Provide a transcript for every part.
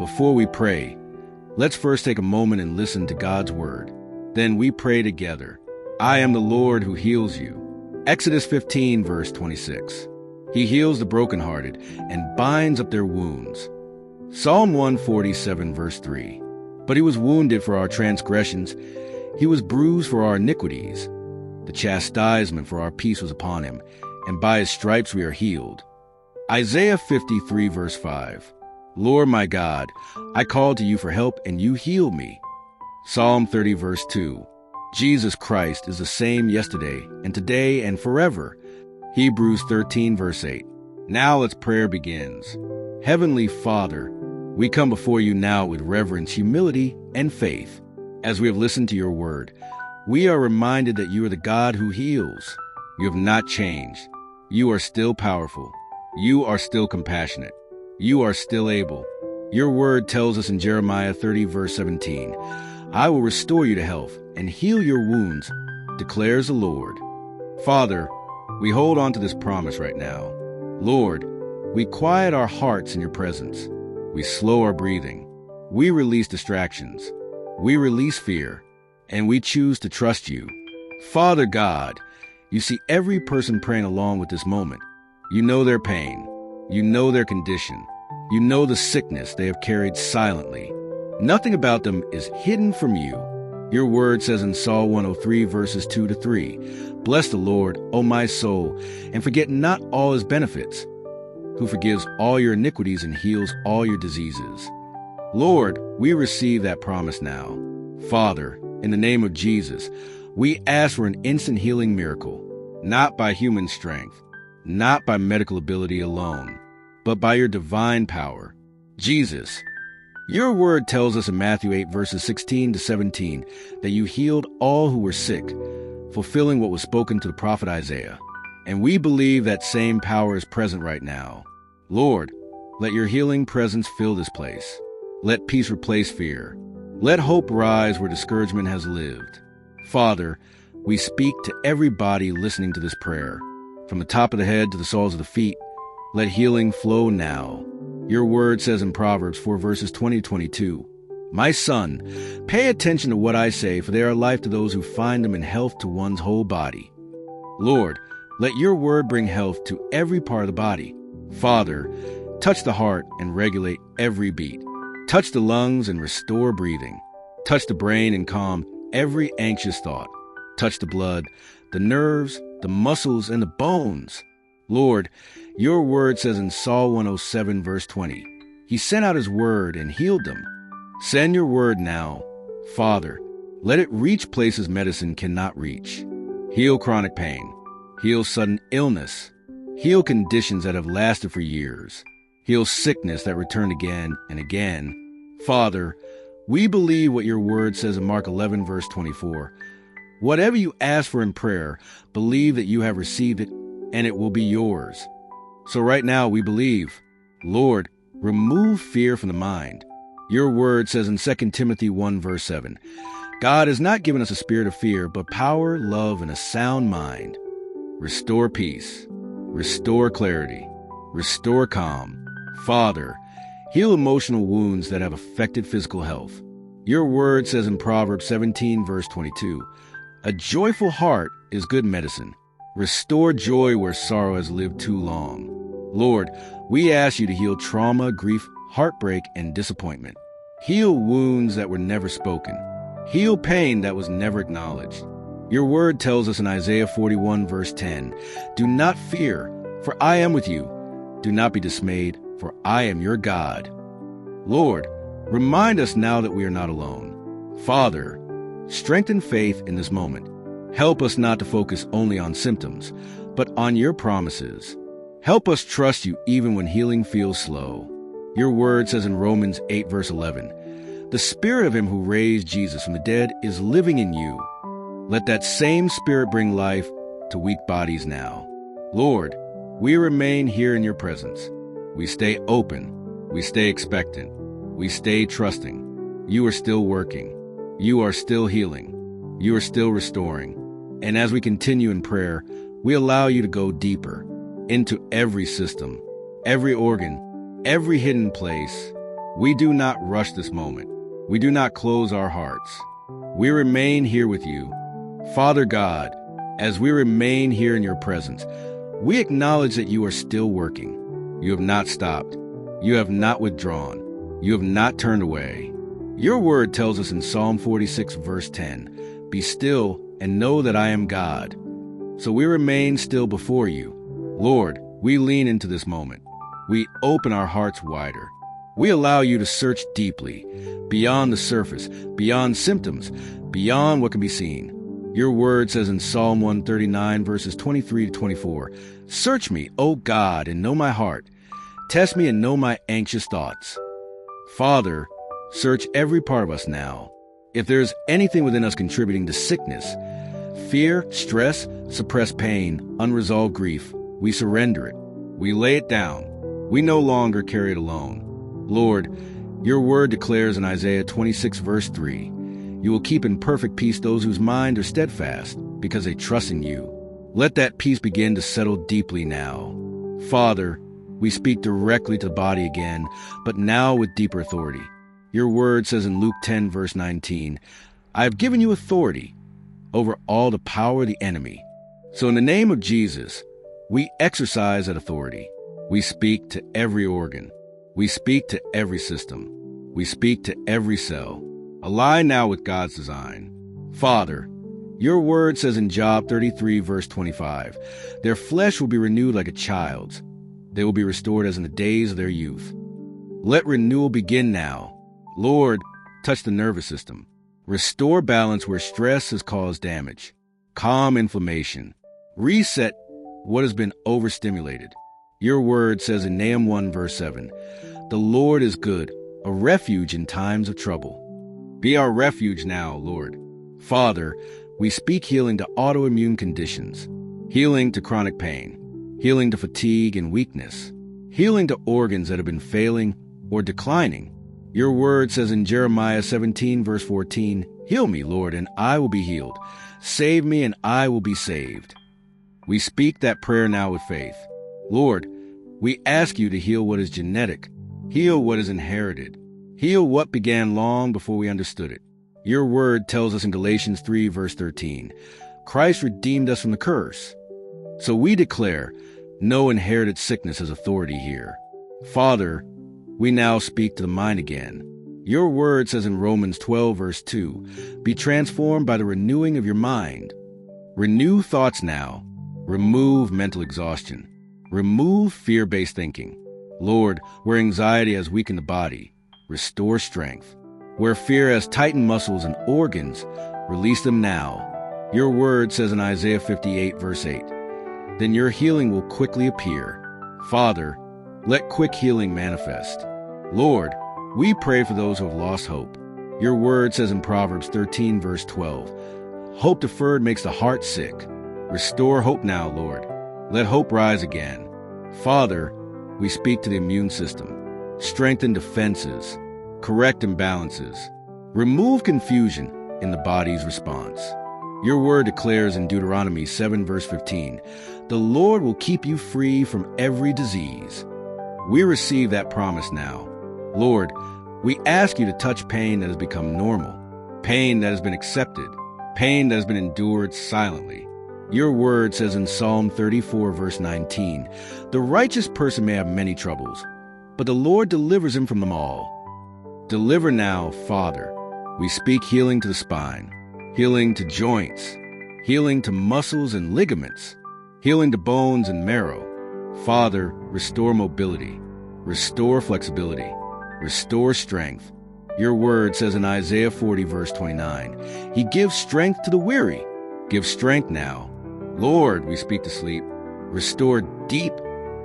Before we pray, let's first take a moment and listen to God's word. Then we pray together. I am the Lord who heals you. Exodus 15, verse 26. He heals the brokenhearted and binds up their wounds. Psalm 147, verse 3. But he was wounded for our transgressions. He was bruised for our iniquities. The chastisement for our peace was upon him, and by his stripes we are healed. Isaiah 53, verse 5. Lord my God, I called to you for help, and you healed me. Psalm 30, verse 2. Jesus Christ is the same yesterday and today and forever. Hebrews 13, verse 8. Now let's prayer begins. Heavenly Father, we come before you now with reverence, humility, and faith. As we have listened to your word, we are reminded that you are the God who heals. You have not changed. You are still powerful. You are still compassionate. You are still able. Your word tells us in Jeremiah 30, verse 17, I will restore you to health and heal your wounds, declares the Lord. Father, we hold on to this promise right now. Lord, we quiet our hearts in your presence. We slow our breathing. We release distractions. We release fear, and we choose to trust you. Father God, you see every person praying along with this moment. You know their pain. You know their condition. You know the sickness they have carried silently. Nothing about them is hidden from you. Your word says in Psalm 103, verses 2 to 3, Bless the Lord, O my soul, and forget not all his benefits, who forgives all your iniquities and heals all your diseases. Lord, we receive that promise now. Father, in the name of Jesus, we ask for an instant healing miracle, not by human strength, not by medical ability alone, but by your divine power. Jesus, your word tells us in Matthew 8, verses 16 to 17, that you healed all who were sick, fulfilling what was spoken to the prophet Isaiah. And we believe that same power is present right now. Lord, let your healing presence fill this place. Let peace replace fear. Let hope rise where discouragement has lived. Father, we speak to everybody listening to this prayer. From the top of the head to the soles of the feet, let healing flow now. Your word says in Proverbs 4, verses 20 to 22, My son, pay attention to what I say, for they are life to those who find them and health to one's whole body. Lord, let your word bring health to every part of the body. Father, touch the heart and regulate every beat. Touch the lungs and restore breathing. Touch the brain and calm every anxious thought. Touch the blood, the nerves, the muscles, and the bones. Lord, your word says in Psalm 107, verse 20, He sent out his word and healed them. Send your word now. Father, let it reach places medicine cannot reach. Heal chronic pain. Heal sudden illness. Heal conditions that have lasted for years. Heal sickness that returned again and again. Father, we believe what your word says in Mark 11, verse 24. Whatever you ask for in prayer, believe that you have received it, and it will be yours. So right now we believe. Lord, remove fear from the mind. Your word says in 2 Timothy 1, verse 7, God has not given us a spirit of fear, but power, love, and a sound mind. Restore peace. Restore clarity. Restore calm. Father, heal emotional wounds that have affected physical health. Your word says in Proverbs 17, verse 22, A joyful heart is good medicine. Restore joy where sorrow has lived too long. Lord, we ask you to heal trauma, grief, heartbreak, and disappointment. Heal wounds that were never spoken. Heal pain that was never acknowledged. Your word tells us in Isaiah 41, verse 10, Do not fear, for I am with you. Do not be dismayed, for I am your God. Lord, remind us now that we are not alone. Father, strengthen faith in this moment. Help us not to focus only on symptoms, but on your promises. Help us trust you even when healing feels slow. Your word says in Romans 8, verse 11, The Spirit of him who raised Jesus from the dead is living in you. Let that same Spirit bring life to weak bodies now. Lord, we remain here in your presence. We stay open. We stay expectant. We stay trusting. You are still working. You are still healing. You are still restoring. And as we continue in prayer, we allow you to go deeper into every system, every organ, every hidden place. We do not rush this moment. We do not close our hearts. We remain here with you. Father God, as we remain here in your presence, we acknowledge that you are still working. You have not stopped. You have not withdrawn. You have not turned away. Your word tells us in Psalm 46, verse 10, "Be still and know that I am God." So we remain still before you. Lord, we lean into this moment. We open our hearts wider. We allow you to search deeply, beyond the surface, beyond symptoms, beyond what can be seen. Your word says in Psalm 139, verses 23 to 24, "Search me, O God, and know my heart. Test me and know my anxious thoughts." Father, search every part of us now. If there's anything within us contributing to sickness, fear, stress, suppressed pain, unresolved grief, we surrender it. We lay it down. We no longer carry it alone. Lord, your word declares in Isaiah 26, verse 3, "You will keep in perfect peace those whose mind are steadfast, because they trust in you." Let that peace begin to settle deeply now. Father, we speak directly to the body again, but now with deeper authority. Your word says in Luke 10, verse 19, "I have given you authority over all the power of the enemy." So in the name of Jesus, we exercise that authority. We speak to every organ. We speak to every system. We speak to every cell. Align now with God's design. Father, your word says in Job 33, verse 25, "Their flesh will be renewed like a child's. They will be restored as in the days of their youth." Let renewal begin now. Lord, touch the nervous system. Restore balance where stress has caused damage. Calm inflammation. Reset what has been overstimulated. Your word says in Nahum 1, verse 7, "The Lord is good, a refuge in times of trouble." Be our refuge now, Lord. Father, we speak healing to autoimmune conditions, healing to chronic pain, healing to fatigue and weakness, healing to organs that have been failing or declining. Your word says in Jeremiah 17, verse 14, "Heal me, Lord, and I will be healed. Save me, and I will be saved." We speak that prayer now with faith. Lord, we ask you to heal what is genetic, heal what is inherited, heal what began long before we understood it. Your word tells us in Galatians 3, verse 13, "Christ redeemed us from the curse." So we declare no inherited sickness has authority here. Father, we now speak to the mind again. Your word says in Romans 12, verse 2, "Be transformed by the renewing of your mind." Renew thoughts now. Remove mental exhaustion. Remove fear-based thinking. Lord, where anxiety has weakened the body, restore strength. Where fear has tightened muscles and organs, release them now. Your word says in Isaiah 58, verse 8, "Then your healing will quickly appear." Father, let quick healing manifest. Lord, we pray for those who have lost hope. Your word says in Proverbs 13, verse 12, "Hope deferred makes the heart sick." Restore hope now, Lord. Let hope rise again. Father, we speak to the immune system. Strengthen defenses. Correct imbalances. Remove confusion in the body's response. Your word declares in Deuteronomy 7, verse 15, "The Lord will keep you free from every disease." We receive that promise now. Lord, we ask you to touch pain that has become normal, pain that has been accepted, pain that has been endured silently. Your word says in Psalm 34, verse 19, "The righteous person may have many troubles, but the Lord delivers him from them all." Deliver now, Father. We speak healing to the spine, healing to joints, healing to muscles and ligaments, healing to bones and marrow. Father, restore mobility, restore flexibility, restore strength. Your word says in Isaiah 40, verse 29, "He gives strength to the weary." Give strength now. Lord, we speak to sleep. Restore deep,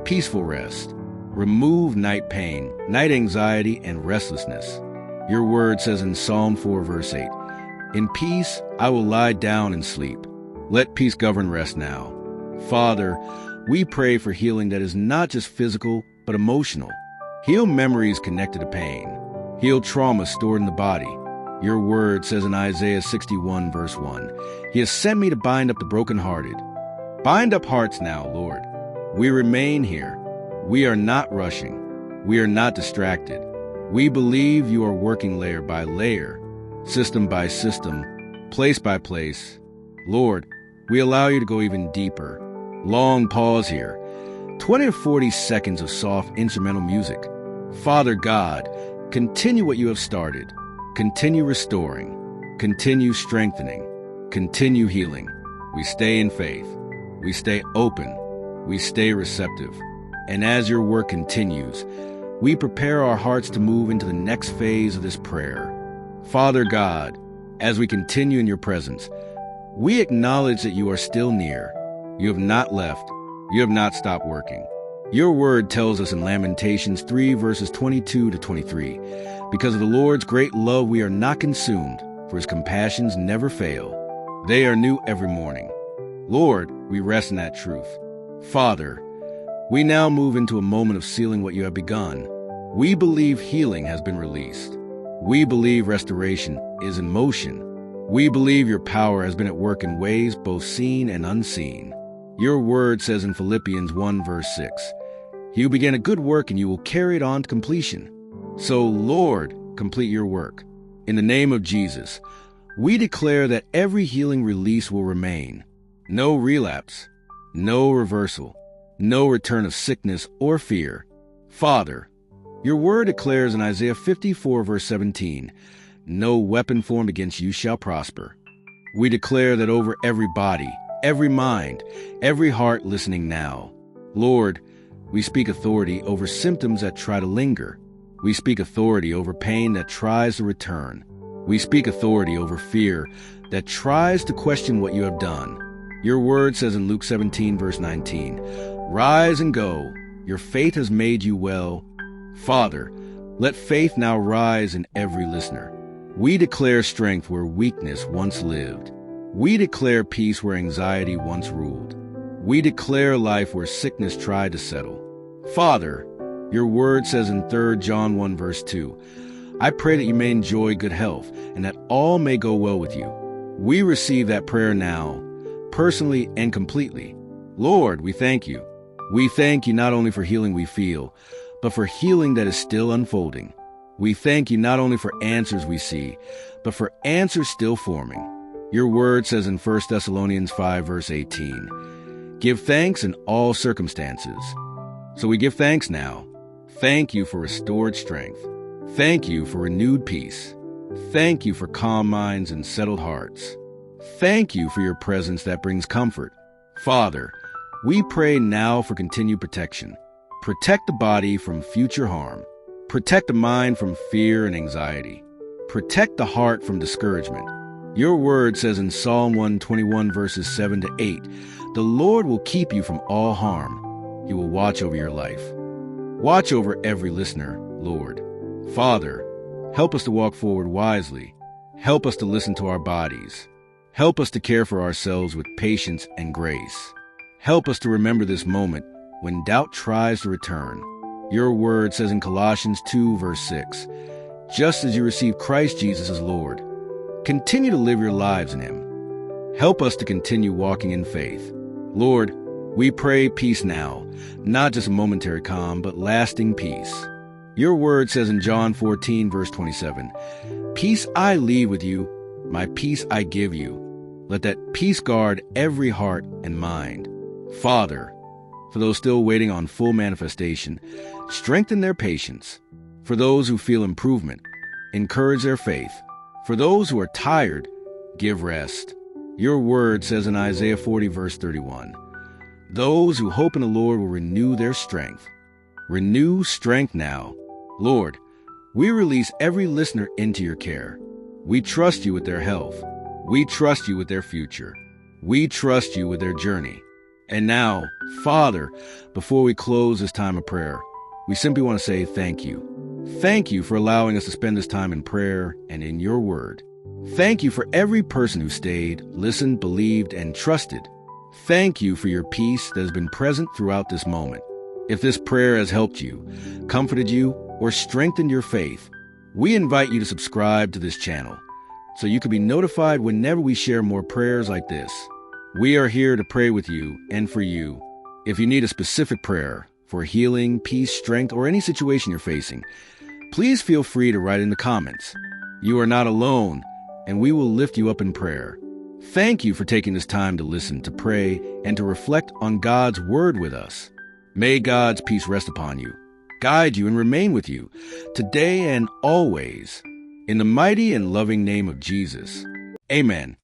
peaceful rest. Remove night pain, night anxiety, and restlessness. Your word says in Psalm 4, verse 8, "In peace I will lie down and sleep." Let peace govern rest now. Father, we pray for healing that is not just physical, but emotional. Heal memories connected to pain. Heal trauma stored in the body. Your word says in Isaiah 61, verse 1, "He has sent me to bind up the brokenhearted." Bind up hearts now, Lord. We remain here. We are not rushing. We are not distracted. We believe you are working layer by layer, system by system, place by place. Lord, we allow you to go even deeper. Long pause here. 20 to 40 seconds of soft instrumental music. Father God, continue what you have started. Continue restoring. Continue strengthening. Continue healing. We stay in faith. We stay open. We stay receptive. And as your work continues, we prepare our hearts to move into the next phase of this prayer. Father God, as we continue in your presence, we acknowledge that you are still near. You have not left. You have not stopped working. Your word tells us in Lamentations 3 verses 22 to 23, because of the Lord's great love we are not consumed, for his compassions never fail. They are new every morning. Lord, we rest in that truth. Father, we now move into a moment of sealing what you have begun. We believe healing has been released. We believe restoration is in motion. We believe your power has been at work in ways both seen and unseen. Your word says in Philippians 1 verse 6, you began a good work and you will carry it on to completion. So, Lord, complete your work. In the name of Jesus, we declare that every healing release will remain. No relapse, no reversal, no return of sickness or fear. Father, your word declares in Isaiah 54 verse 17, no weapon formed against you shall prosper. We declare that over every body, every mind, every heart listening now. Lord, we speak authority over symptoms that try to linger. We speak authority over pain that tries to return. We speak authority over fear that tries to question what you have done. Your word says in Luke 17 verse 19, rise and go. Your faith has made you well. Father, let faith now rise in every listener. We declare strength where weakness once lived. We declare peace where anxiety once ruled. We declare life where sickness tried to settle. Father, your word says in 3 John 1 verse 2, I pray that you may enjoy good health and that all may go well with you. We receive that prayer now, personally and completely. Lord, we thank you. We thank you not only for healing we feel, but for healing that is still unfolding. We thank you not only for answers we see, but for answers still forming. Your word says in 1 Thessalonians 5 verse 18, give thanks in all circumstances. So we give thanks now. Thank you for restored strength. Thank you for renewed peace. Thank you for calm minds and settled hearts. Thank you for your presence that brings comfort. Father, we pray now for continued protection. Protect the body from future harm. Protect the mind from fear and anxiety. Protect the heart from discouragement. Your word says in Psalm 121 verses 7 to 8, the Lord will keep you from all harm. He will watch over your life. Watch over every listener, Lord. Father, help us to walk forward wisely. Help us to listen to our bodies. Help us to care for ourselves with patience and grace. Help us to remember this moment when doubt tries to return. Your word says in Colossians 2 verse 6, just as you receive Christ Jesus as Lord, continue to live your lives in him. Help us to continue walking in faith. Lord, we pray peace now, not just a momentary calm, but lasting peace. Your word says in John 14 verse 27, peace I leave with you, my peace I give you. Let that peace guard every heart and mind. Father, for those still waiting on full manifestation, strengthen their patience. For those who feel improvement, encourage their faith. For those who are tired, give rest. Your word says in Isaiah 40 verse 31, those who hope in the Lord will renew their strength. Renew strength now. Lord, we release every listener into your care. We trust you with their health. We trust you with their future. We trust you with their journey. And now, Father, before we close this time of prayer, we simply want to say thank you. Thank you for allowing us to spend this time in prayer and in your word. Thank you for every person who stayed, listened, believed, and trusted. Thank you for your peace that has been present throughout this moment. If this prayer has helped you, comforted you, or strengthened your faith, we invite you to subscribe to this channel so you can be notified whenever we share more prayers like this. We are here to pray with you and for you. If you need a specific prayer for healing, peace, strength, or any situation you're facing, please feel free to write in the comments. You are not alone, and we will lift you up in prayer. Thank you for taking this time to listen, to pray, and to reflect on God's word with us. May God's peace rest upon you, guide you, and remain with you today and always. In the mighty and loving name of Jesus. Amen.